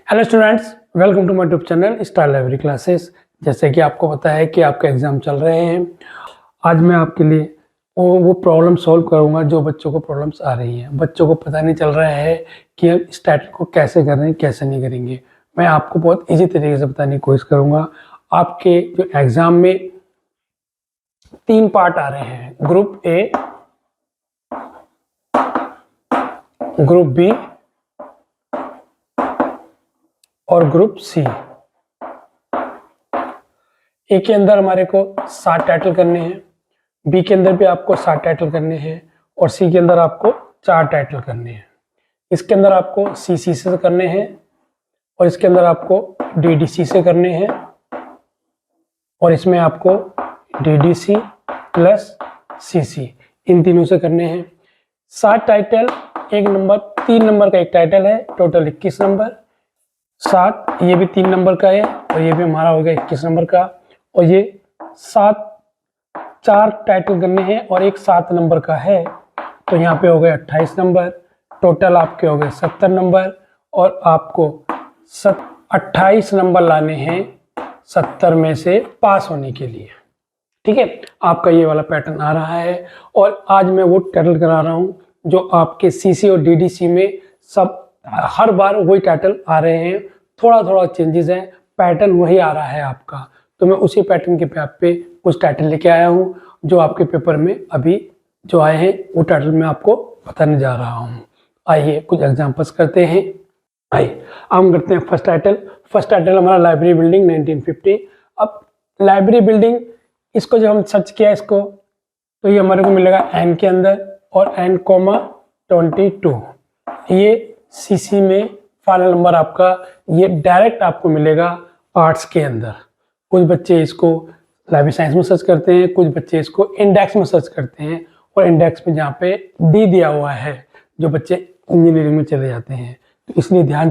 Hello students, welcome to my YouTube channel Star Library Classes. जैसे कि आपको पता है कि आपके एग्ज़ाम चल रहे हैं। आज मैं आपके लिए वो प्रॉब्लम सॉल्व करूंगा जो बच्चों को प्रॉब्लम्स आ रही हैं। बच्चों को पता नहीं चल रहा है कि हम स्टैटिक को कैसे कर रहे हैं, कैसे नहीं करेंगे। मैं आपको बहुत ईजी तरीके से बताने की कोशिश करूँगा। आपके जो एग्ज़ाम में 3 पार्ट आ रहे हैं, ग्रुप ए, ग्रुप बी और ग्रुप सी। ए के अंदर हमारे को 7 टाइटल करने हैं, बी के अंदर भी आपको 7 टाइटल करने हैं और सी के अंदर आपको 4 टाइटल करने हैं। इसके अंदर आपको सी से करने हैं और इसके अंदर आपको DDC से करने हैं और इसमें आपको DDC प्लस CC इन तीनों से करने हैं। 7 टाइटल, 1 नंबर, 3 नंबर का एक टाइटल है, टोटल 21 नंबर। 7 ये भी 3 नंबर का है और ये भी हमारा हो गया 21 नंबर का। और ये 4 टाइटल करने हैं और एक 7 नंबर का है, तो यहाँ पे हो गए 28 नंबर। टोटल आपके हो गए 70 नंबर और आपको 28 नंबर लाने हैं 70 में से पास होने के लिए। ठीक है, आपका ये वाला पैटर्न आ रहा है और आज मैं वो टाइटल करा रहा हूँ जो आपके CC और DDC में सब हर बार वही टाइटल आ रहे हैं। थोड़ा थोड़ा चेंजेस है, पैटर्न वही आ रहा है आपका। तो मैं उसी पैटर्न के पे कुछ टाइटल लेके आया हूँ जो आपके पेपर में अभी जो आए हैं वो टाइटल मैं आपको बताने जा रहा हूँ। आइए कुछ एग्जांपल्स करते हैं। आइए अब हम करते हैं फर्स्ट टाइटल। फर्स्ट टाइटल हमारा लाइब्रेरी बिल्डिंग 1950। अब लाइब्रेरी बिल्डिंग, इसको जब हम सर्च किया इसको, तो ये हमारे को मिलेगा N के अंदर और N,22। ये CC में फाइनल नंबर आपका, ये डायरेक्ट आपको मिलेगा आर्ट्स के अंदर। कुछ बच्चे इसको लाइब्रेरी साइंस में सर्च करते हैं, कुछ बच्चे इसको इंडेक्स में सर्च करते हैं और इंडेक्स में जहाँ पे D दिया हुआ है जो बच्चे इंजीनियरिंग में चले जाते हैं। तो इसलिए ध्यान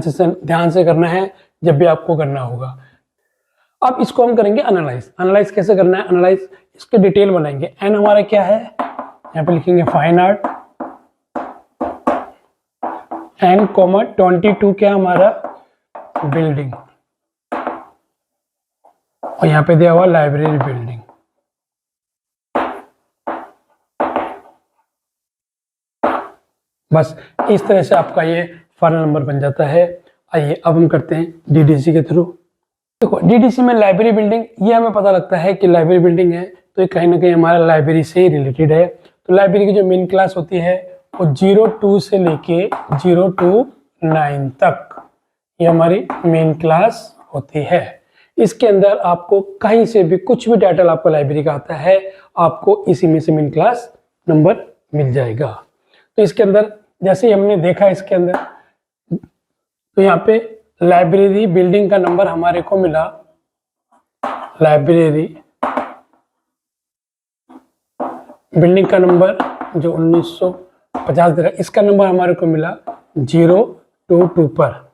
से करना है जब भी आपको करना होगा। अब इसको हम करेंगे एनालाइज। एनालाइज कैसे करना है? एनालाइज इसके डिटेल बनाएंगे। N हमारा क्या है, यहाँ पे लिखेंगे फाइन आर्ट। N,22 क्या हमारा बिल्डिंग और यहाँ पे दिया हुआ लाइब्रेरी बिल्डिंग। बस इस तरह से आपका ये फाइनल नंबर बन जाता है। आइए अब हम करते हैं DDC के थ्रू। देखो DDC में लाइब्रेरी बिल्डिंग, ये हमें पता लगता है कि लाइब्रेरी बिल्डिंग है तो ये कहीं ना कहीं हमारा लाइब्रेरी से ही रिलेटेड है। तो लाइब्रेरी की जो मेन क्लास होती है वो 02 से लेके 029 तक ये हमारी मेन क्लास होती है। इसके अंदर आपको कहीं से भी कुछ भी टाइटल आपको लाइब्रेरी का आता है, आपको इसी में से मेन क्लास नंबर मिल जाएगा। तो इसके अंदर जैसे ही हमने देखा इसके अंदर, तो यहाँ पे लाइब्रेरी बिल्डिंग का नंबर हमारे को मिला, लाइब्रेरी बिल्डिंग का नंबर जो 1950 दे रहा है, इसका नंबर हमारे को मिला 022 पर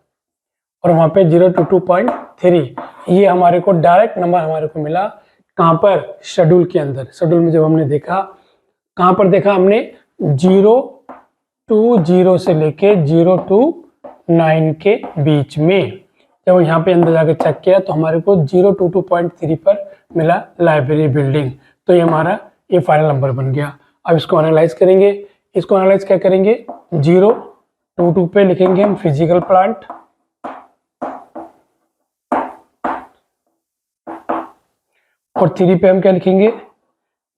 और वहाँ पे 022.3 ये हमारे को डायरेक्ट नंबर हमारे को मिला। कहाँ पर? शेड्यूल के अंदर। शेड्यूल में जब हमने देखा, कहाँ पर देखा हमने? 020 से लेके 029 के बीच में। जब यहाँ पे अंदर जाके चेक किया तो हमारे को 022.3 पर मिला लाइब्रेरी बिल्डिंग। तो ये हमारा ये फाइनल नंबर बन गया। अब इसको एनालाइज करेंगे। इसको एनालाइज क्या करेंगे? 022 पे लिखेंगे हम फिजिकल प्लांट और 3 पे हम क्या लिखेंगे?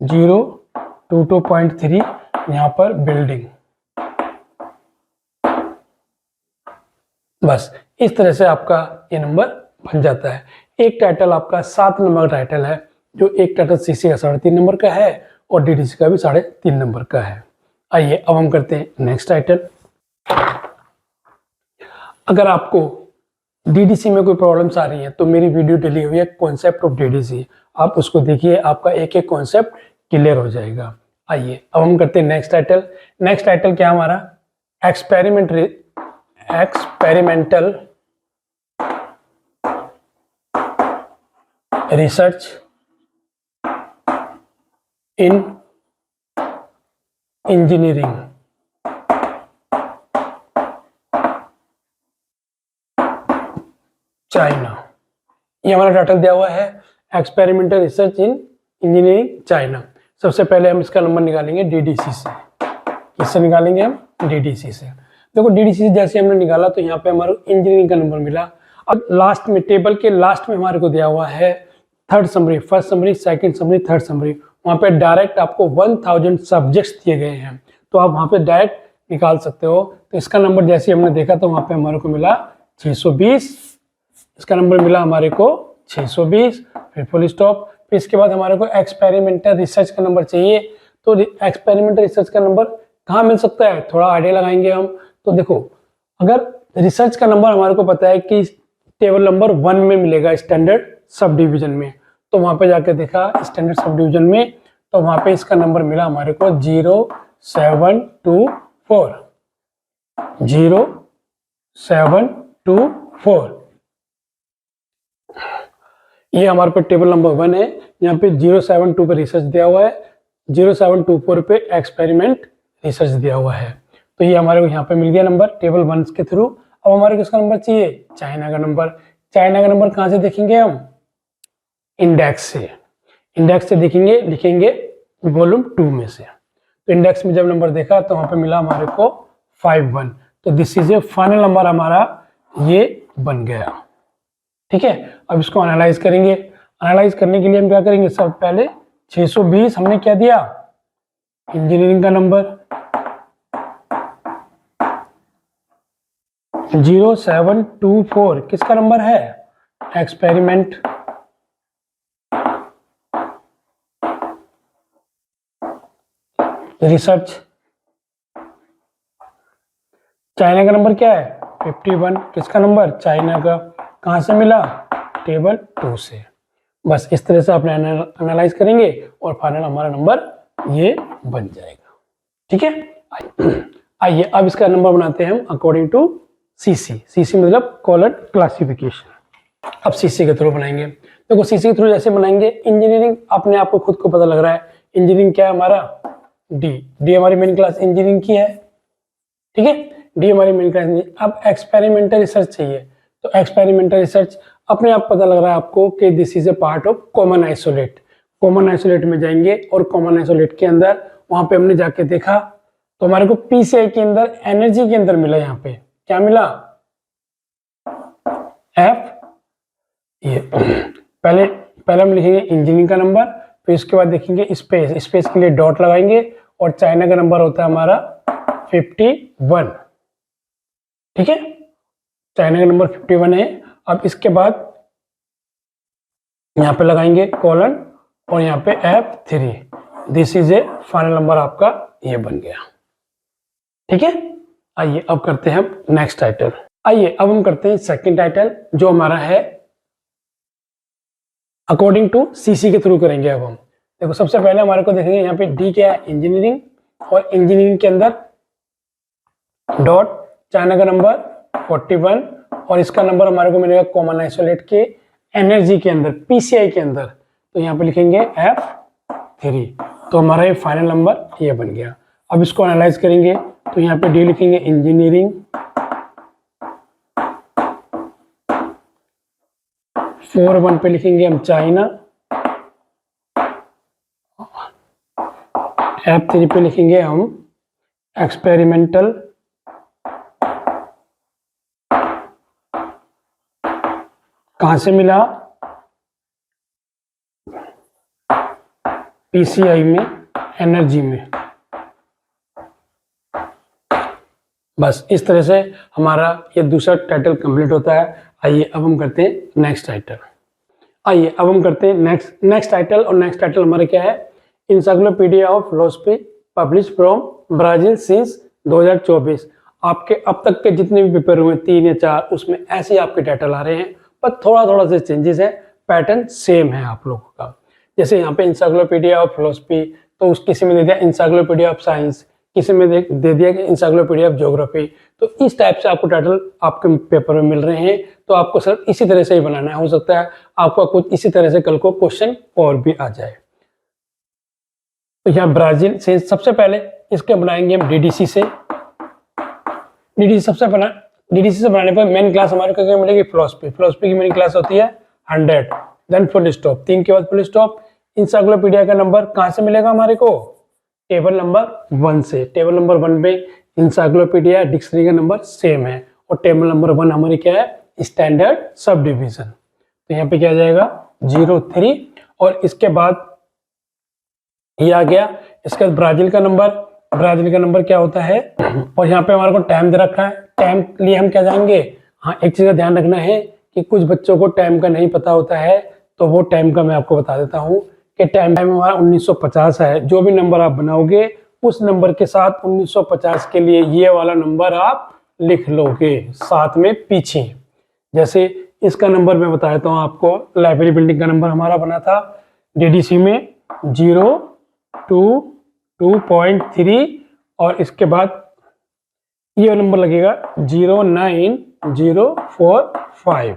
022.3 यहाँ पर बिल्डिंग। बस इस तरह से आपका ये नंबर बन जाता है। एक टाइटल आपका 7 नंबर का टाइटल है, जो एक टाइटल CC का 3.5 नंबर का है और DDC का भी 3.5 नंबर का है। आइए अब हम करते हैं नेक्स्ट टाइटल। अगर आपको DDC में कोई प्रॉब्लम्स आ रही हैं तो मेरी वीडियो डली हुई है कॉन्सेप्ट ऑफ DDC, आप उसको देखिए, आपका एक एक कॉन्सेप्ट क्लियर हो जाएगा। आइए अब हम करते हैं नेक्स्ट टाइटल। नेक्स्ट टाइटल क्या हमारा? एक्सपेरिमेंटल रिसर्च इन इंजीनियरिंग। चाइना। ये हमारा टाइटल दिया हुआ है एक्सपेरिमेंटल रिसर्च इन इंजीनियरिंग चाइना। सबसे पहले हम इसका नंबर निकालेंगे डीडीसी से। किससे निकालेंगे हम? डीडीसी से। देखो डीडीसी जैसे हमने निकाला तो यहाँ पे हमारे इंजीनियरिंग का नंबर मिला। अब लास्ट में टेबल के लास्ट में हमारे को दिया हुआ है third summary, first summary, second summary, third summary. वहाँ पे डायरेक्ट आपको 1000 सब्जेक्ट्स दिए गए हैं, तो आप वहाँ पे डायरेक्ट निकाल सकते हो। तो इसका नंबर जैसे हमने देखा तो वहाँ पे हमारे को मिला 620। इसका नंबर मिला हमारे को 620, फिर फुल स्टॉप। फिर इसके बाद हमारे को एक्सपेरिमेंटल रिसर्च का नंबर चाहिए। तो एक्सपेरिमेंटल रिसर्च का नंबर कहाँ मिल सकता है? थोड़ा आइडिया लगाएंगे हम। तो देखो, अगर रिसर्च का नंबर हमारे को पता है कि टेबल नंबर 1 में मिलेगा स्टैंडर्ड सब डिवीजन में, तो वहां पे जाके देखा स्टैंडर्ड सब डिवीजन में, तो वहां पे इसका नंबर मिला हमारे को 0724। 0724 ये हमारे पे टेबल नंबर 1 है। यहाँ पे 072 पे रिसर्च दिया हुआ है, 0724 पे एक्सपेरिमेंट रिसर्च दिया हुआ है। तो ये हमारे को यहाँ पे मिल गया नंबर टेबल 1 के थ्रू। अब हमारे को इसका नंबर चाहिए चाइना का नंबर। चाइना का नंबर कहाँ से देखेंगे हम? इंडेक्स से। इंडेक्स से देखेंगे, लिखेंगे वॉल्यूम 2 में से। तो इंडेक्स में जब नंबर देखा तो वहाँ पे मिला हमारे को 51। तो this is a final number हमारा ये बन गया। ठीक है, अब इसको एनालाइज करेंगे। एनालाइज करने के लिए हम क्या करेंगे? सब पहले 620 हमने क्या दिया? इंजीनियरिंग का नंबर। 0724 किसका नंबर है? एक्सपेरिमेंट। रिसर्च। चाइना का नंबर क्या है? 51। किसका नंबर? चाइना का। कहां से मिला? टेबल 2 से। बस इस तरह से अपने एनालाइज करेंगे और फाइनल हमारा नंबर ये बन जाएगा। ठीक है, आइए अब इसका नंबर बनाते हैं हम अकॉर्डिंग टू सीसी। सीसी मतलब कॉलम क्लासिफिकेशन। अब सीसी के थ्रू बनाएंगे। देखो सीसी के थ्रू जैसे बनाएंगे, इंजीनियरिंग अपने आप को खुद को पता लग रहा है। इंजीनियरिंग क्या है हमारा? डी। डी हमारी मेन क्लास इंजीनियरिंग की है। ठीक है, डी हमारी मेन क्लास। अब एक्सपेरिमेंटल रिसर्च चाहिए, तो एक्सपेरिमेंटल रिसर्च अपने आप पता लग रहा है आपको कि this is A part of common isolate. Common isolate में जाएंगे और कॉमन आइसोलेट के अंदर वहां पे हमने जाके देखा तो हमारे को पीसीआई के अंदर एनर्जी के अंदर मिला। यहाँ पे क्या मिला? एफ। ये पहले हम लिखेंगे इंजीनियरिंग का नंबर, फिर उसके बाद देखेंगे स्पेस। स्पेस के लिए डॉट लगाएंगे और चाइना का नंबर होता है हमारा 51। ठीक है, चाइना का नंबर 51 है। अब इसके बाद यहाँ पे लगाएंगे कॉलन और यहाँ पे F3। This is a final number आपका ये बन गया। ठीक है, आइए अब करते हैं हम नेक्स्ट टाइटल। आइए अब हम करते हैं सेकंड टाइटल, जो हमारा है अकॉर्डिंग टू सीसी के थ्रू करेंगे। अब हम देखो सबसे पहले हमारे को देखेंगे यहाँ पे डी क्या है? इंजीनियरिंग। और इंजीनियरिंग के अंदर डॉट चाइना का नंबर 41 और इसका नंबर हमारे को मिलेगा कॉमन आइसोलेट के एनर्जी के अंदर, पीसीआई के अंदर। तो यहाँ पे लिखेंगे F3। तो हमारा ये फाइनल नंबर ये बन गया। अब इसको एनालाइज करेंगे तो यहाँ पे डी लिखेंगे इंजीनियरिंग, 41 पे लिखेंगे हम चाइना, F3 पे लिखेंगे हम एक्सपेरिमेंटल, कहां से मिला? पीसीआई में, एनर्जी में। बस इस तरह से हमारा ये दूसरा टाइटल कंप्लीट होता है। आइए अब हम करते हैं नेक्स्ट टाइटल। आइए अब हम करते हैं नेक्स्ट टाइटल। और नेक्स्ट टाइटल हमारा क्या है? Encyclopedia of philosophy publish from Brazil since 2024। आपके अब तक के जितने भी पेपर हुए 3 या 4, उसमें ऐसे ही आपके टाइटल आ रहे हैं, पर थोड़ा से चेंजेस है, पैटर्न सेम है आप लोगों का। जैसे यहाँ पे इंसाइक्लोपीडिया ऑफ फिलॉसफी, तो किसी में दे दिया इंसाइक्लोपीडिया ऑफ साइंस, किसी में दे दिया कि इंसाइक्लोपीडिया ऑफ ज्योग्राफी। तो इस टाइप से आपको टाइटल आपके पेपर में मिल रहे हैं। तो आपको सर इसी तरह से ही बनाना है। हो सकता है आपको कुछ इसी तरह से कल को क्वेश्चन और भी आ जाए। तो यहाँ ब्राजील से सबसे पहले इसके बनाएंगे हम डीडीसी से। डीडीसी सबसे पहले डीडीसी से बनाने पर मेन क्लास हमारे को क्या मिलेगी, फिलोसफी। फिलोसफी की मेन क्लास होती है 100, देन फुल स्टॉप, 3 के बाद फुल स्टॉप। इंसाइक्लोपीडिया का नंबर कहाँ से मिलेगा हमारे को, टेबल नंबर 1 से। टेबल नंबर 1 में इंसाइक्लोपीडिया डिक्शनरी का नंबर सेम है, और टेबल नंबर 1 हमारी क्या है, स्टैंडर्ड सब डिवीजन। तो यहाँ पे क्या आ जाएगा 03, और इसके बाद ये आ गया। इसके बाद ब्राजील का नंबर, ब्राजील का नंबर क्या होता है, और यहाँ पे हमारे को टाइम दे रखा है। टाइम के लिए हम क्या जाएंगे, हाँ एक चीज का ध्यान रखना है कि कुछ बच्चों को टाइम का नहीं पता होता है, तो वो टाइम का मैं आपको बता देता हूँ कि टाइम हमारा 1950 है। जो भी नंबर आप बनाओगे उस नंबर के साथ 1950 के लिए ये वाला नंबर आप लिख लोगे साथ में पीछे। जैसे इसका नंबर मैं बता देता हूँ आपको, लाइब्रेरी बिल्डिंग का नंबर हमारा बना था डीडीसी में 022.3, और इसके बाद ये नंबर लगेगा 09045।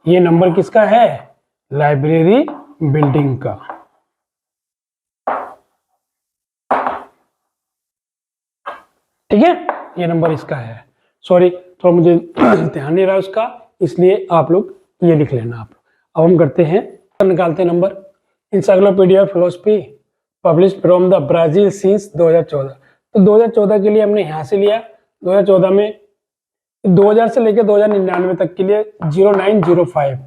ये नंबर किसका है, लाइब्रेरी बिल्डिंग का। ठीक है, ये नंबर इसका है। सॉरी थोड़ा मुझे ध्यान नहीं रहा उसका, इसलिए आप लोग ये लिख लेना आप। अब हम करते हैं, निकालते हैं number. Encyclopedia of philosophy published from the Brazil since 2014। तो 2014 के लिए हमने यहाँ से लिया। 2014 में 2000 से लेकर 2099 तक के लिए 0905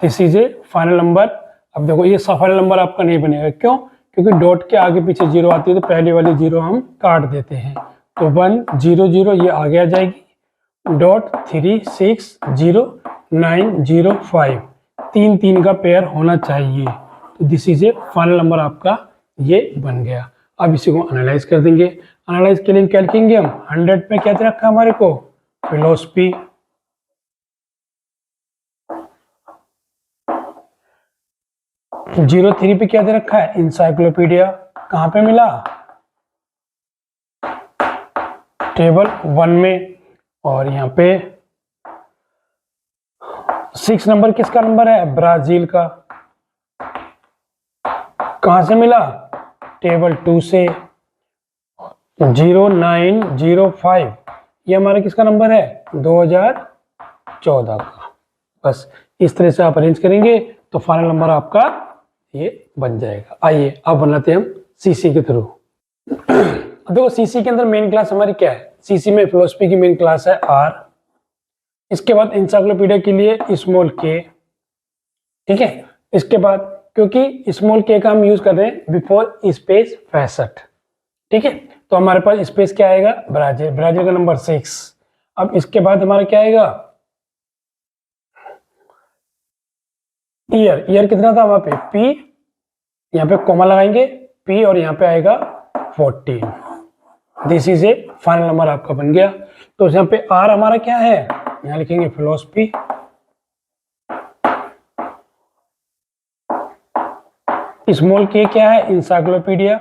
this is a final number. अब देखो ये फाइनल नंबर आपका नहीं बनेगा, क्यों, क्योंकि डॉट के आगे पीछे 0 आती है, तो पहले वाली 0 हम काट देते हैं। तो 100 ये आगे आ जाएगी, डॉट 360905, 3 का पेयर होना चाहिए। तो this is a final number आपका ये बन गया। अब इसी को एनालाइज कर देंगे। एनालाइज के लिए क्या लिखेंगे हम, 100 पे क्या रखा हमारे को, फिलोसफी। 03 पे क्या दे रखा है, इंसाइक्लोपीडिया। कहाँ पे मिला, टेबल 1 में। और यहाँ पे 6 नंबर किसका नंबर है, ब्राजील का। कहाँ से मिला, टेबल 2 से। 0905 ये हमारा किसका नंबर है, 2014 का। बस इस तरह से आप अरेंज करेंगे तो फाइनल नंबर आपका ये बन जाएगा। आइए अब बनाते हैं हम सीसी के थ्रू। देखो सीसी के अंदर मेन क्लास हमारी क्या है, सीसी में फिलोसफी की मेन क्लास है आर। इसके बाद इंसाइक्लोपीडिया के लिए स्मॉल के। ठीक है, इसके बाद क्योंकि स्मॉल के का हम यूज कर रहे हैं बिफोर स्पेस 65। ठीक है, तो हमारे पास स्पेस क्या आएगा, ब्राजील, ब्राजील का नंबर 6। अब इसके बाद हमारा क्या आएगा, ईयर। ईयर कितना था वहां पे, पी, यहाँ पे कॉमा लगाएंगे पी, और यहाँ पे आएगा 14। This is a final number आपका बन गया। तो यहाँ पे आर हमारा क्या है, यहाँ लिखेंगे फिलोसफी। स्मॉल के क्या है, इंसाइक्लोपीडिया।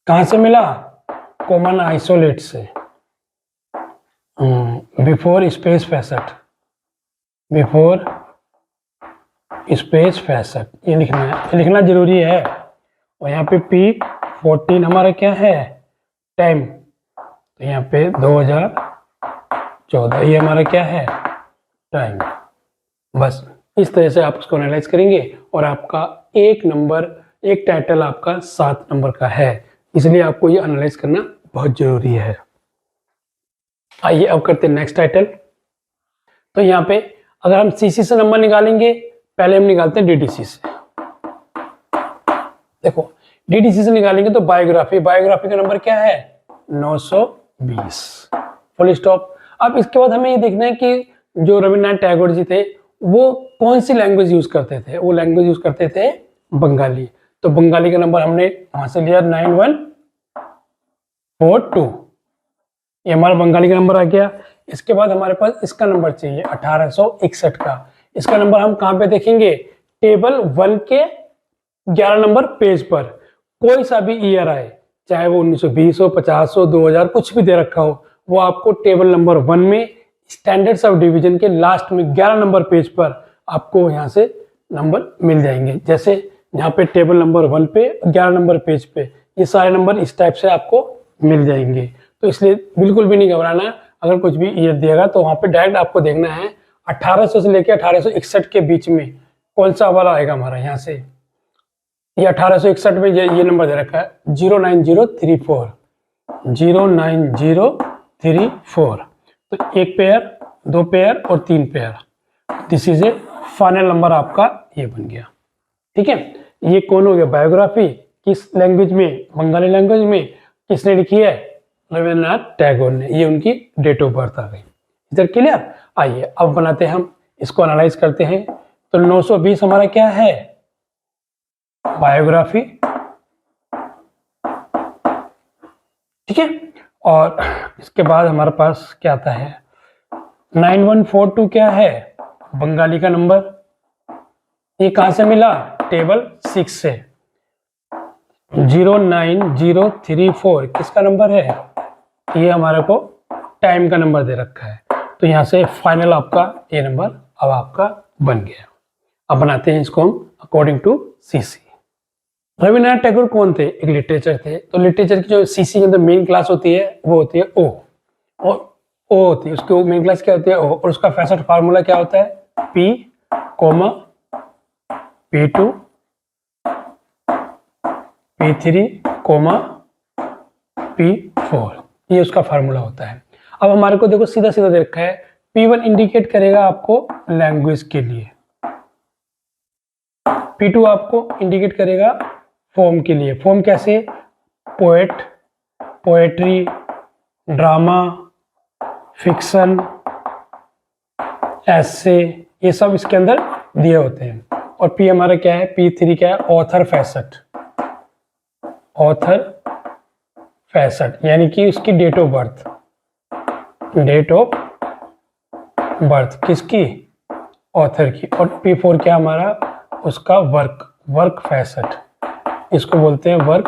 कहां से मिला, कॉमन आइसोलेट से, बिफोर स्पेस 65, बिफोर स्पेस 65 ये लिखना है, ये लिखना जरूरी है। और यहाँ पे P14 हमारा क्या है, टाइम, तो यहाँ पे 2014 ये हमारा क्या है, टाइम। बस इस तरह से आप उसको एनालाइज करेंगे, और आपका एक नंबर, एक टाइटल आपका 7 नंबर का है, इसलिए आपको ये एनालाइज करना बहुत जरूरी है। आइए अब करते हैं नेक्स्ट टाइटल। तो यहाँ पे अगर हम सीसी से नंबर निकालेंगे, पहले हम निकालते हैं डीडीसी से। देखो डीडीसी से निकालेंगे तो बायोग्राफी, बायोग्राफी का नंबर क्या है, 920, फुल स्टॉप। अब इसके बाद हमें ये देखना है कि जो रविन्द्रनाथ टैगोर जी थे वो कौन सी लैंग्वेज यूज करते थे, वो लैंग्वेज यूज करते थे बंगाली। तो बंगाली का नंबर हमने वहां से लिया 9142, ये हमारा बंगाली का नंबर आ गया। इसके बाद हमारे पास इसका नंबर चाहिए 1861 का। इसका नंबर हम कहां पे देखेंगे, टेबल 1 के 11 नंबर पेज पर। कोई सा भी ईयर आए, चाहे वो 1920 हो, 50 हो, 2000, कुछ भी दे रखा हो, वो आपको टेबल नंबर 1 में स्टैंडर्ड सब डिवीजन के लास्ट में 11 नंबर पेज पर आपको यहाँ से नंबर मिल जाएंगे। जैसे यहाँ पे टेबल नंबर 1 पे 11 नंबर पेज पे ये सारे नंबर इस टाइप से आपको मिल जाएंगे। तो इसलिए बिल्कुल भी नहीं घबराना, अगर कुछ भी ईयर दिएगा तो वहाँ पे डायरेक्ट आपको देखना है 1800 से लेकर 1861 के बीच में कौन सा वाला आएगा हमारा। यहाँ से ये 1861 में ये नंबर दे रखा है 09034, 09034। तो एक पेयर, दो पेयर और तीन pair, this is a final number आपका ये बन गया। ठीक है, ये कौन हो गया, बायोग्राफी किस लैंग्वेज में, बंगाली लैंग्वेज में किसने लिखी है, रविन्द्रनाथ टैगोर ने। ये उनकी डेट ऑफ बर्थ आ गई। इधर क्लियर। आइए अब बनाते हैं हम इसको, एनालाइज करते हैं। तो 920 हमारा क्या है, बायोग्राफी। ठीक है, और इसके बाद हमारे पास क्या आता है, 9142 क्या है, बंगाली का नंबर। ये कहां से मिला, टेबल 6 से। 09034 किसका नंबर है, ये हमारे को टाइम का नंबर दे रखा है। तो यहाँ से फाइनल आपका ये नंबर अब आपका बन गया। अब बनाते हैं इसको हम according to CC. Rabindranath Tagore कौन थे, एक लिटरेचर थे। तो लिटरेचर की जो सीसी के अंदर मेन क्लास होती है वो होती है ओ, और ओ होती है उसकी मेन क्लास क्या होती है ओ, और उसका फैसेट फार्मूला क्या होता है, P, P2, P3, P4, ये उसका फार्मूला होता है। अब हमारे को देखो सीधा सीधा दे रखा है, P1 इंडिकेट करेगा आपको लैंग्वेज के लिए, P2 आपको इंडिकेट करेगा फॉर्म के लिए। फॉर्म कैसे, पोएट, पोएट्री, ड्रामा, फिक्शन, ऐसे, ये सब इसके अंदर दिए होते हैं। और P हमारा क्या है, P3 क्या है, ऑथर फैसेट, ऑथर फैसेट यानी कि उसकी date of birth, date of birth किसकी, ऑथर की। और P4 क्या हमारा, उसका वर्क, वर्क फैसेट, इसको बोलते हैं वर्क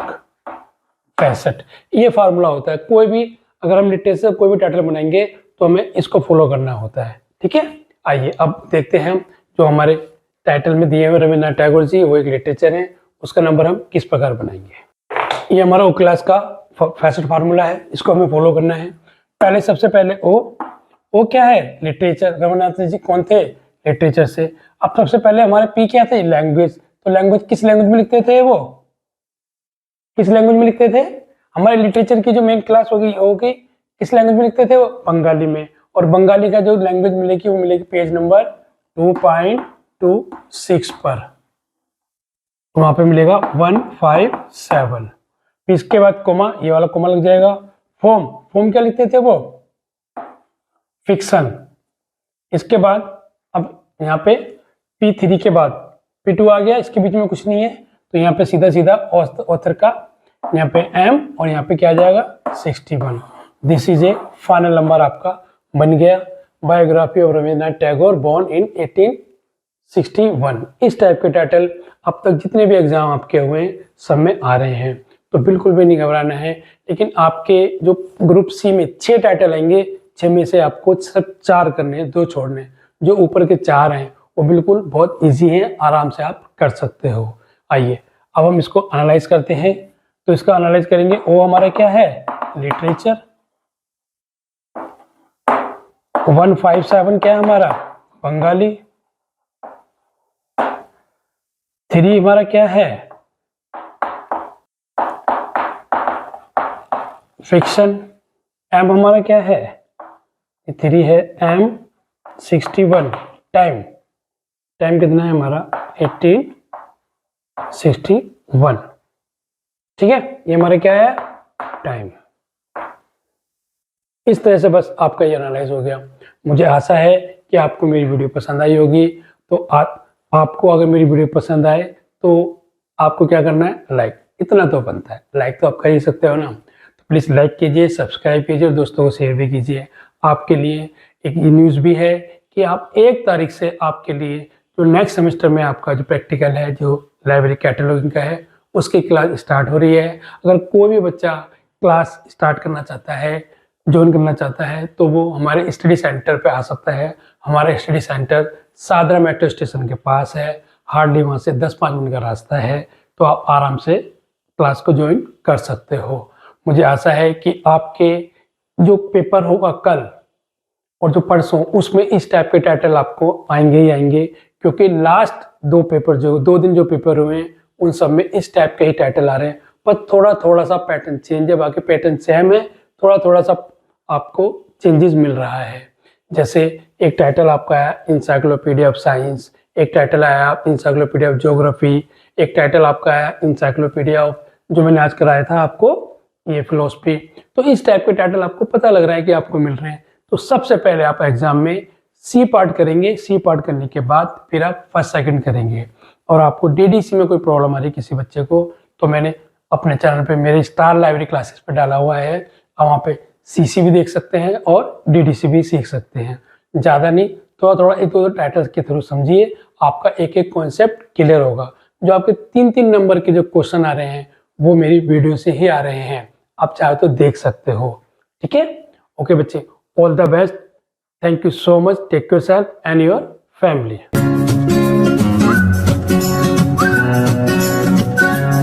फैसेट। ये फार्मूला होता है। कोई भी अगर हम लिटरेचर कोई भी टाइटल बनाएंगे तो हमें इसको फॉलो करना होता है। ठीक है, आइए अब देखते हैं हम जो हमारे टाइटल में दिए हुए रविन्द्रनाथ टैगोर जी, वो एक लिटरेचर है, उसका नंबर हम किस प्रकार बनाएंगे। ये हमारा ओ क्लास का फैसेट फार्मूला है, इसको हमें फॉलो करना है। पहले सबसे पहले ओ क्या है, लिटरेचर। रविन्द्रनाथ जी कौन थे, लिटरेचर से। अब सबसे पहले हमारे पी क्या थे, लैंग्वेज। तो लैंग्वेज किस लैंग्वेज में लिखते थे, वो किस लैंग्वेज में लिखते थे, हमारे लिटरेचर की जो मेन क्लास होगी किस लैंग्वेज में लिखते थे, वो बंगाली में। और बंगाली का जो लैंग्वेज मिलेगी वो मिलेगी पेज नंबर 2.26 पर, वहां पे मिलेगा 157। इसके बाद कोमा, ये वाला कोमा लग जाएगा। फॉर्म क्या लिखते थे वो, फिक्शन। इसके बाद अब यहाँ पे P3 के बाद P2 आ गया, इसके बीच में कुछ नहीं है, तो यहाँ पे सीधा सीधा ऑथर का यहाँ पे M और यहाँ पे क्या आ जाएगा 61। This is a final number आपका बन गया, biography of Rabindranath Tagore born in 1861। इस टाइप के टाइटल अब तक जितने भी एग्जाम आपके हुए हैं सब में आ रहे हैं, तो बिल्कुल भी नहीं घबराना है। लेकिन आपके जो ग्रुप सी में 6 टाइटल आएंगे, 6 में से आपको सिर्फ 4 करने हैं, 2 छोड़ने। जो ऊपर के 4 हैं वो बिल्कुल बहुत इजी हैं, आराम से आप कर सकते हो। आइए अब हम इसको एनालाइज करते हैं। तो इसका एनालाइज करेंगे, ओ हमारा क्या है, लिटरेचर। 157 क्या है हमारा, बंगाली। 3 हमारा क्या है, फिक्शन। M हमारा क्या है, 3 है M। 61 टाइम कितना है हमारा 1861। ठीक है, ये हमारा क्या है, टाइम। इस तरह से बस आपका ये एनालाइज हो गया। मुझे आशा है कि आपको मेरी वीडियो पसंद आई होगी। तो आपको अगर मेरी वीडियो पसंद आए तो आपको क्या करना है, लाइक, इतना तो बनता है, लाइक तो आप कर ही सकते हो ना। तो प्लीज़ लाइक कीजिए, सब्सक्राइब कीजिए और दोस्तों को शेयर भी कीजिए। आपके लिए एक न्यूज़ भी है कि आप 1 तारीख से आपके लिए जो नेक्स्ट सेमेस्टर में आपका जो प्रैक्टिकल है, जो लाइब्रेरी कैटलॉगिंग का है, उसकी क्लास स्टार्ट हो रही है। अगर कोई भी बच्चा क्लास स्टार्ट करना चाहता है, ज्वाइन करना चाहता है, तो वो हमारे स्टडी सेंटर पे आ सकता है। हमारा study centre Sadra metro station के पास है, हार्डली वहाँ से 10-5 मिनट का रास्ता है। तो आप आराम से क्लास को ज्वाइन कर सकते हो। मुझे आशा है कि आपके जो पेपर होगा कल और जो परसों, उसमें इस टाइप के टाइटल आपको आएंगे ही आएंगे, क्योंकि लास्ट 2 पेपर जो 2 दिन जो पेपर हुए हैं उन सब में इस टाइप के ही टाइटल आ रहे हैं, पर थोड़ा थोड़ा सा पैटर्न चेंज है, बाकी पैटर्न सेम है, थोड़ा थोड़ा सा आपको चेंजेस मिल रहा है। जैसे एक टाइटल आपका आया इंसाइक्लोपीडिया ऑफ साइंस, एक टाइटल आया इंसाइक्लोपीडिया ऑफ ज्योग्राफी, एक टाइटल आपका आया इंसाइक्लोपीडिया ऑफ, जो मैंने आज कराया था आपको, ये फिलोसफी। तो इस टाइप के टाइटल आपको पता लग रहा है कि आपको मिल रहे हैं। तो सबसे पहले आप एग्जाम में सी पार्ट करेंगे, सी पार्ट करने के बाद फिर आप फर्स्ट सेकंड करेंगे। और आपको डीडीसी में कोई प्रॉब्लम आ रही है किसी बच्चे को, तो मैंने अपने चैनल पे मेरे स्टार लाइब्रेरी क्लासेस पे डाला हुआ है, आप वहाँ पे सीसी भी देख सकते हैं और डीडीसी भी सीख सकते हैं। ज़्यादा नहीं, थोड़ा थोड़ा एक दो टाइटल्स के थ्रू समझिए, आपका एक एक कॉन्सेप्ट क्लियर होगा। जो आपके 3-3 नंबर के जो क्वेश्चन आ रहे हैं वो मेरी वीडियो से ही आ रहे हैं, आप चाहे तो देख सकते हो। ठीक है, ओके बच्चे, all the best, thank you so much, take care self and your family.